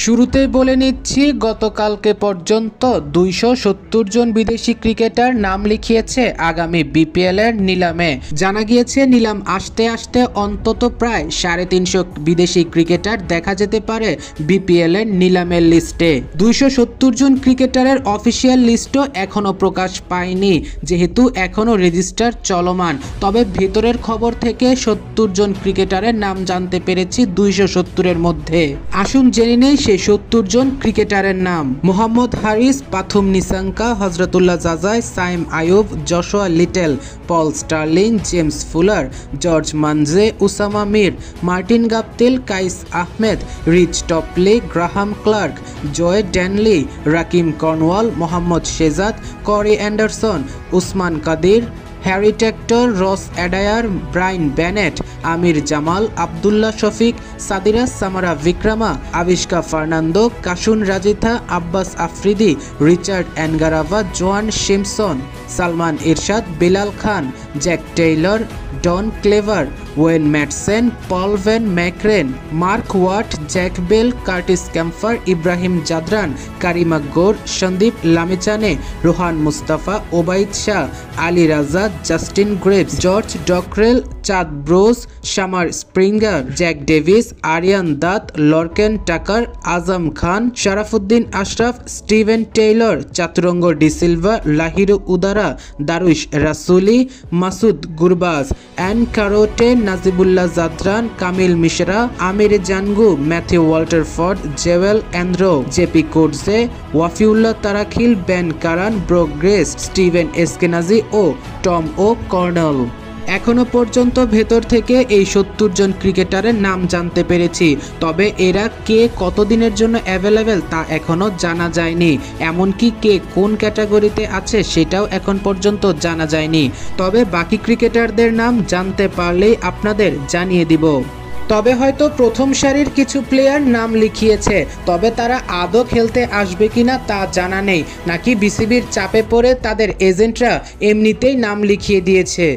শুরুতেই বলে নিচ্ছি, গতকালকে পর্যন্ত 270 জন বিদেশি ক্রিকেটার নাম লিখিয়েছে আগামী বিপিএলের নিলামে। জানা গিয়েছে নিলাম আসতে আসতে অন্তত প্রায় 350 বিদেশি ক্রিকেটার দেখা যেতে পারে বিপিএলের নিলামের লিস্টে। 270 জন ক্রিকেটারের অফিসিয়াল লিস্টও এখনও প্রকাশ পায়নি, যেহেতু এখনও রেজিস্টার চলমান। তবে ভেতরের খবর থেকে 70 জন ক্রিকেটারের নাম জানতে পেরেছি 270-এর মধ্যে। আসুন জেনে নেই সেই 70 জন ক্রিকেটারের নাম। Mohammad Haris, Pathum Nissanka, Hazratullah Zazai, Saim Ayub, Joshua Little, Paul Stirling, James Fuller, George Munsey, Usama Mir, Martin Guptill, Qais Ahmad, Reece Topley, Graham Clark, Joe Denly, Rahkeem Cornwall, Mohammad Shahzad, Corey Anderson, Usman Qadir, Harry Tector, Ross Adair, Brian Bennett, Aamer Jamal, Abdullah Shafique, Sadeera Samarawickrama, Avishka Fernando, Kasun Rajitha, Abbas Afridi, Richard Ngarava, Johan Simpson, Salman Irshad, Bilal Khan, Jack Taylor, ডন clever, Wayne Madsen, Paul van Meekeren, Mark Watt, Jack Bell, Curtis Campher, Ibrahim Zadran, Karim Akbar, Sandeep Lamichhane, Rohan Mustafa, Obaid Shah, Ali Raza, Justin Greaves, George Dockrell, Chad Bowes, Shamarh Springer, Jack Davies, Aryan Dutt, Lorcan Tucker, Azam Khan, Sharafuddin Ashraf, Steven Taylor, Chaturanga de Silva, Lahiru Udara, Darwish Rasooli, Masood Gurbaz, অ্যান কারোটে, Najibullah Zadran, Kamil Mishra, Aamir Jangoo, Matthew Walterford, Jewel Andrew, JP Kotze, Wafiullah Tarakhil, Ben কারান, broke grace, Steven এসকেনাজি ও Tom ও colonel. এখনো পর্যন্ত ভেতর থেকে এই 70 জন ক্রিকেটারের নাম জানতে পেরেছি। তবে এরা কে কতদিনের জন্য অ্যাভেলেবেল তা এখনো জানা যায়নি। এমনকি কে কোন ক্যাটাগরিতে আছে সেটাও এখন পর্যন্ত জানা যায়নি। তবে বাকি ক্রিকেটারদের নাম জানতে পারলেই আপনাদের জানিয়ে দিব। তবে হয়তো প্রথম সারির কিছু প্লেয়ার নাম লিখিয়েছে, তবে তারা আদৌ খেলতে আসবে কিনা তা জানা নেই, নাকি বিসিবির চাপে পড়ে তাদের এজেন্টরা এমনিতেই নাম লিখিয়ে দিয়েছে।